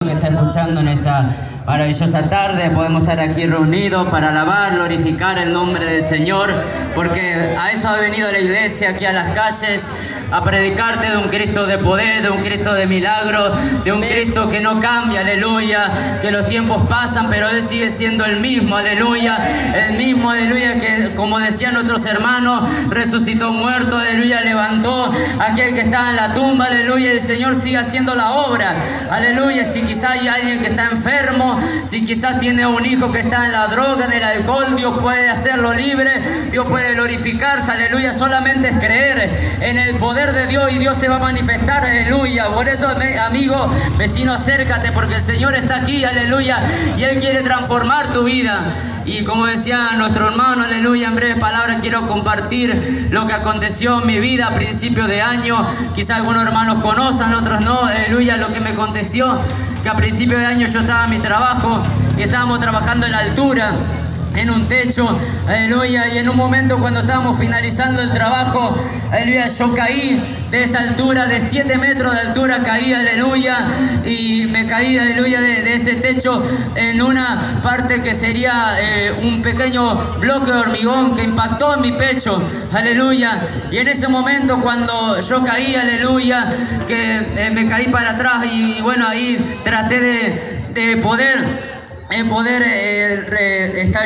Que está escuchando en esta maravillosa tarde. Podemos estar aquí reunidos para alabar, glorificar el nombre del Señor, porque a eso ha venido la iglesia, aquí a las calles, a predicarte de un Cristo de poder, de un Cristo de milagro, de un Cristo que no cambia, aleluya, que los tiempos pasan, pero Él sigue siendo el mismo, aleluya, que como decían nuestros hermanos, resucitó muerto, aleluya, levantó a aquel que estaba en la tumba, aleluya, el Señor sigue haciendo la obra, aleluya. Si quizás hay alguien que está enfermo, si quizás tiene un hijo que está en la droga, en el alcohol, Dios puede hacerlo libre, Dios puede glorificarse, aleluya. Solamente es creer en el poder de Dios y Dios se va a manifestar, aleluya. Por eso, amigo, vecino, acércate, porque el Señor está aquí, aleluya, y Él quiere transformar tu vida. Y como decía nuestro hermano, aleluya, en breves palabras quiero compartir lo que aconteció en mi vida a principios de año. Quizás algunos hermanos conozcan, otros no, aleluya, lo que me aconteció, que a principios de año yo estaba en mi trabajo y estábamos trabajando en la altura, en un techo, aleluya, y en un momento cuando estábamos finalizando el trabajo, aleluya, yo caí de esa altura, de 7 metros de altura caí, aleluya, y me caí, aleluya, de ese techo en una parte que sería un pequeño bloque de hormigón que impactó en mi pecho, aleluya, y en ese momento cuando yo caí, aleluya, que me caí para atrás y bueno, ahí traté de poder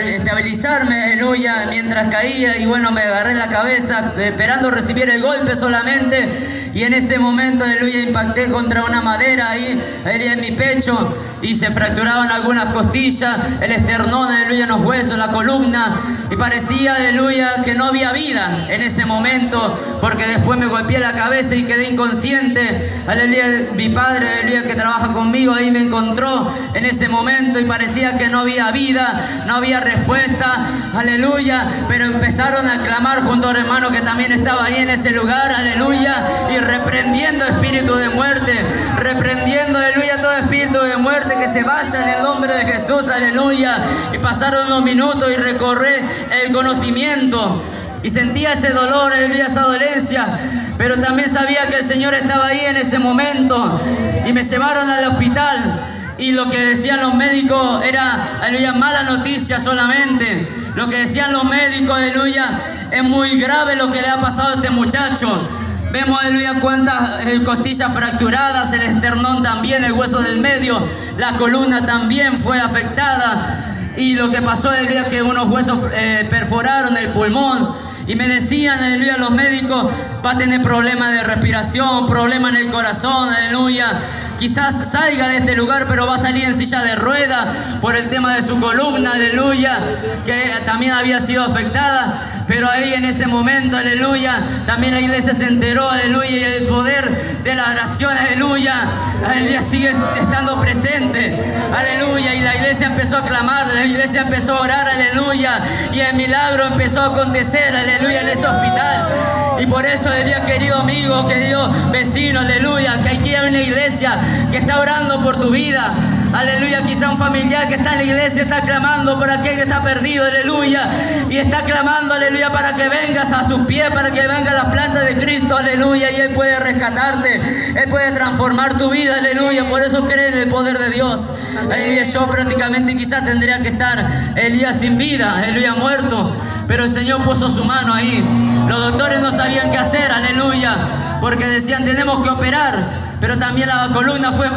estabilizarme, aleluya, mientras caía, y bueno, me agarré la cabeza esperando recibir el golpe solamente, y en ese momento, aleluya, impacté contra una madera ahí en mi pecho y se fracturaban algunas costillas, el esternón, aleluya, los huesos, la columna, y parecía, aleluya, que no había vida en ese momento, porque después me golpeé la cabeza y quedé inconsciente, aleluya. Mi padre, aleluya, que trabaja conmigo, ahí me encontró en ese momento y parecía que no había vida, no había respuesta, aleluya, pero empezaron a clamar junto al hermano que también estaba ahí en ese lugar, aleluya, y reprendiendo espíritu de muerte, reprendiendo, aleluya, todo espíritu de muerte que se vaya en el nombre de Jesús, aleluya. Y pasaron unos minutos y recorrí el conocimiento y sentía ese dolor, aleluya, esa dolencia, pero también sabía que el Señor estaba ahí en ese momento, y me llevaron al hospital. Y lo que decían los médicos era, aleluya, mala noticia solamente. Lo que decían los médicos, aleluya, es muy grave lo que le ha pasado a este muchacho. Vemos, aleluya, cuántas costillas fracturadas, el esternón también, el hueso del medio, la columna también fue afectada. Y lo que pasó, aleluya, que unos huesos perforaron el pulmón. Y me decían, aleluya, los médicos, va a tener problemas de respiración, problemas en el corazón, aleluya. Quizás salga de este lugar, pero va a salir en silla de ruedas por el tema de su columna, aleluya, que también había sido afectada. Pero ahí en ese momento, aleluya, también la iglesia se enteró, aleluya, y el poder de la oración, aleluya, sigue estando presente, aleluya, y la iglesia empezó a clamar, la iglesia empezó a orar, aleluya, y el milagro empezó a acontecer, aleluya, en ese hospital. Y por eso, aleluya, querido amigo, querido vecino, aleluya, que aquí hay una iglesia que está orando por tu vida, aleluya. Quizá un familiar que está en la iglesia está clamando por aquel que está perdido, aleluya, y está clamando, aleluya, para que vengas a sus pies, para que venga a las plantas de Cristo, aleluya, y Él puede rescatarte, Él puede transformar tu vida, aleluya. Por eso cree en el poder de Dios, aleluya. Yo prácticamente quizás tendría que estar Elías sin vida, aleluya, muerto, pero el Señor puso su mano ahí. Los doctores no sabían qué hacer, aleluya, porque decían tenemos que operar, pero también la columna fue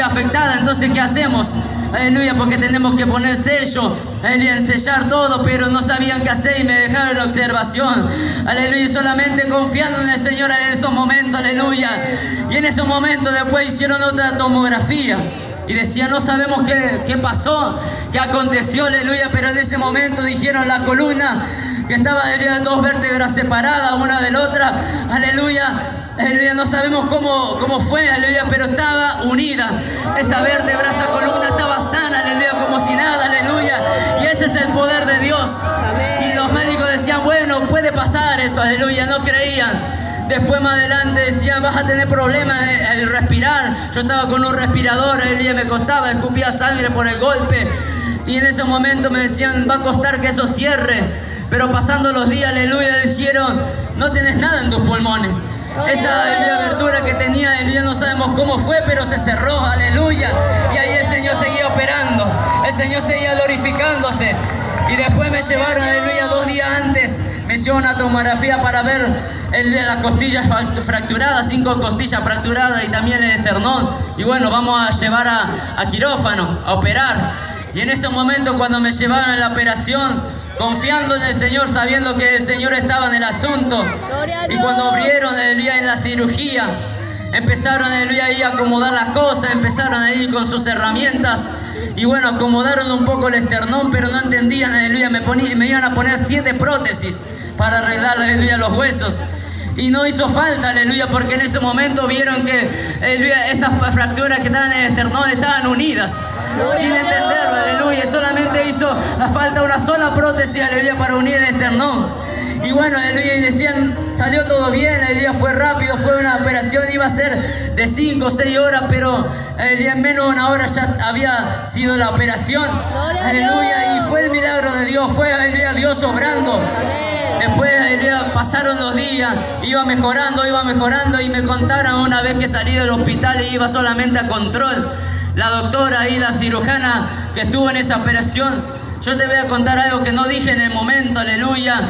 afectada. Entonces, ¿qué hacemos? Aleluya, porque tenemos que poner sello, aleluya, sellar todo, pero no sabían qué hacer y me dejaron en la observación, aleluya, y solamente confiando en el Señor en esos momentos, aleluya. Y en esos momentos después hicieron otra tomografía y decían, no sabemos qué pasó, qué aconteció, aleluya, pero en ese momento dijeron la columna que estaba, aleluya, 2 vértebras separadas una de la otra, aleluya. Aleluya, no sabemos cómo fue, aleluya, pero estaba unida. Esa vértebra, esa columna estaba sana, aleluya, como si nada, aleluya. Y ese es el poder de Dios. Y los médicos decían, bueno, puede pasar eso, aleluya, no creían. Después más adelante decían, vas a tener problemas al respirar. Yo estaba con un respirador, aleluya, me costaba, escupía sangre por el golpe. Y en ese momento me decían, va a costar que eso cierre. Pero pasando los días, aleluya, dijeron, no tenés nada en tus pulmones. Esa abertura que tenía, aleluya, no sabemos cómo fue, pero se cerró, aleluya. Y ahí el Señor seguía operando, el Señor seguía glorificándose. Y después me llevaron, aleluya, 2 días antes, me hicieron una tomografía para ver las costillas fracturadas, 5 costillas fracturadas y también el esternón. Y bueno, vamos a llevar a quirófano, a operar. Y en ese momento, cuando me llevaron a la operación, confiando en el Señor, sabiendo que el Señor estaba en el asunto, y cuando abrieron, aleluya, en la cirugía, empezaron, aleluya, ahí a acomodar las cosas, empezaron ahí con sus herramientas, y bueno, acomodaron un poco el esternón, pero no entendían, aleluya, me iban a poner 7 prótesis para arreglar, aleluya, los huesos. Y no hizo falta, aleluya, porque en ese momento vieron que, aleluya, esas fracturas que estaban en el esternón estaban unidas, sin entenderlo, aleluya. Solamente hizo falta una sola prótesis, aleluya, para unir el esternón. Y bueno, aleluya, y decían, salió todo bien, aleluya, fue rápido, fue una operación, iba a ser de 5 o 6 horas, pero aleluya, en menos de 1 hora ya había sido la operación, aleluya, y fue el milagro de Dios, fue, aleluya, Dios obrando. Después pasaron los días, iba mejorando y me contaron una vez que salí del hospital y iba solamente a control. La doctora y la cirujana que estuvo en esa operación, yo te voy a contar algo que no dije en el momento, aleluya,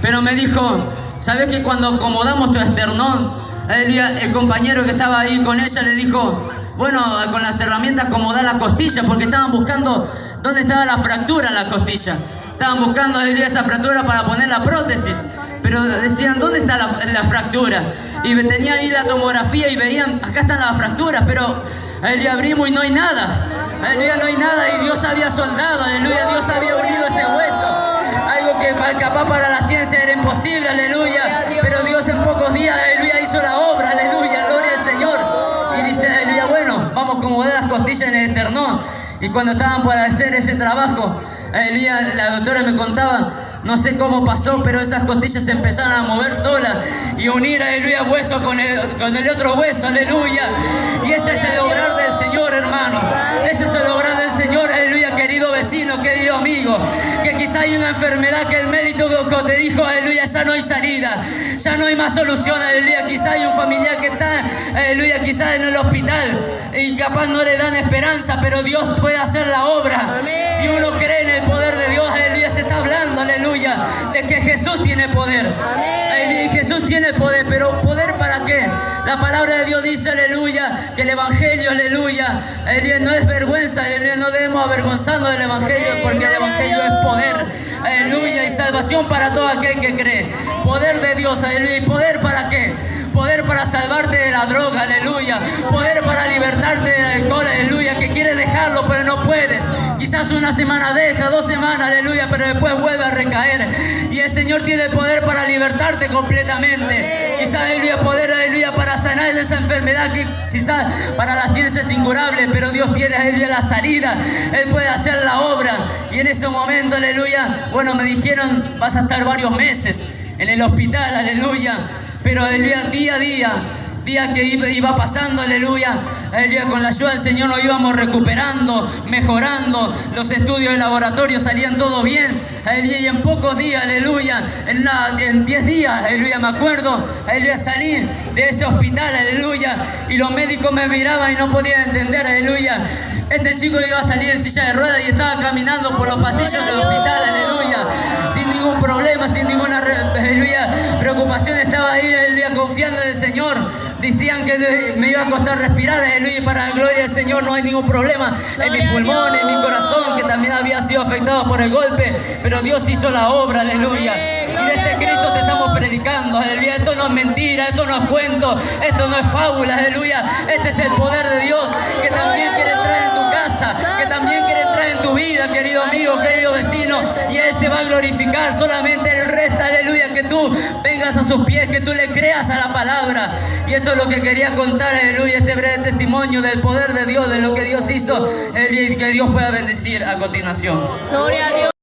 pero me dijo, ¿sabes que cuando acomodamos tu esternón, aleluya, el compañero que estaba ahí con ella le dijo, bueno, con las herramientas acomodar la costilla, porque estaban buscando dónde estaba la fractura en la costilla. Estaban buscando, aleluya, esa fractura para poner la prótesis, pero decían, ¿dónde está la fractura? Y tenía ahí la tomografía y veían, acá están las fracturas, pero aleluya, abrimos y no hay nada, aleluya, no hay nada, y Dios había soldado, aleluya, Dios había unido ese hueso, algo que capaz para la ciencia era imposible, aleluya, pero Dios en pocos días, aleluya, hizo la obra, aleluya, gloria al Señor. Y dice, aleluya, bueno, vamos a acomodar las costillas en el esternón. Y cuando estaban por hacer ese trabajo, aleluya, la doctora me contaba, no sé cómo pasó, pero esas costillas se empezaron a mover solas y unir, aleluya, hueso con el otro hueso, aleluya. Y ese es el obrar del Señor, hermano. Ese es el obrar del Señor, aleluya, querido vecino, querido amigo. Que quizá hay una enfermedad que el médico te dijo, aleluya, ya no hay salida, ya no hay más solución, aleluya. Quizá hay un familiar que está, aleluya, quizá en el hospital y capaz no le dan esperanza, pero Dios puede hacer la obra. Si uno cree en el poder de Dios, aleluya, se está hablando, aleluya, de que Jesús tiene poder. Aleluya, Jesús tiene poder, pero ¿poder para qué? La palabra de Dios dice, aleluya, que el evangelio, aleluya, no es vergüenza, aleluya, no debemos avergonzarnos del evangelio, porque el evangelio es poder, aleluya, y salvación para todo aquel que cree. Poder de Dios, aleluya, ¿y poder para qué? Poder para salvarte de la droga, aleluya. Poder para libertarte del alcohol, aleluya. Que quieres dejarlo, pero no puedes. Quizás una semana deja, 2 semanas, aleluya, pero después vuelve a recaer. Y el Señor tiene poder para libertarte completamente. Quizás, aleluya, poder, aleluya, para sanar esa enfermedad que quizás para la ciencia es incurable, pero Dios tiene, aleluya, la salida. Él puede hacer la obra. Y en ese momento, aleluya, bueno, me dijeron, vas a estar varios meses en el hospital, aleluya. Pero aleluya, día a día que iba pasando, aleluya, con la ayuda del Señor nos íbamos recuperando, mejorando, los estudios de laboratorio salían todo bien, aleluya, y en pocos días, aleluya, en 10 días, aleluya, me acuerdo, aleluya, salí de ese hospital, aleluya, y los médicos me miraban y no podían entender, aleluya. Este chico iba a salir en silla de ruedas y estaba caminando por los pasillos del hospital, aleluya, sin ningún problema, sin ninguna, aleluya, preocupación, estaba ahí, aleluya, confiando en el Señor. Decían que me iba a costar respirar, aleluya, y para la gloria del Señor no hay ningún problema en mis pulmones, en mi corazón, que también había sido afectado por el golpe, pero Dios hizo la obra, aleluya. Y de este Cristo te estamos predicando, aleluya. Esto no es mentira, esto no es cuento, esto no es fábula, aleluya. Este es el poder de Dios que también quiere entrar en tu casa, que también quiere entrar en tu vida, querido amigo, querido vecino, y Él se va a glorificar. Solamente Él resta, aleluya, que tú vengas a sus pies, que tú le creas a la palabra. Y esto es lo que quería contar, aleluya, este breve testimonio del poder de Dios, de lo que Dios hizo, y que Dios pueda bendecir a continuación. Gloria a Dios.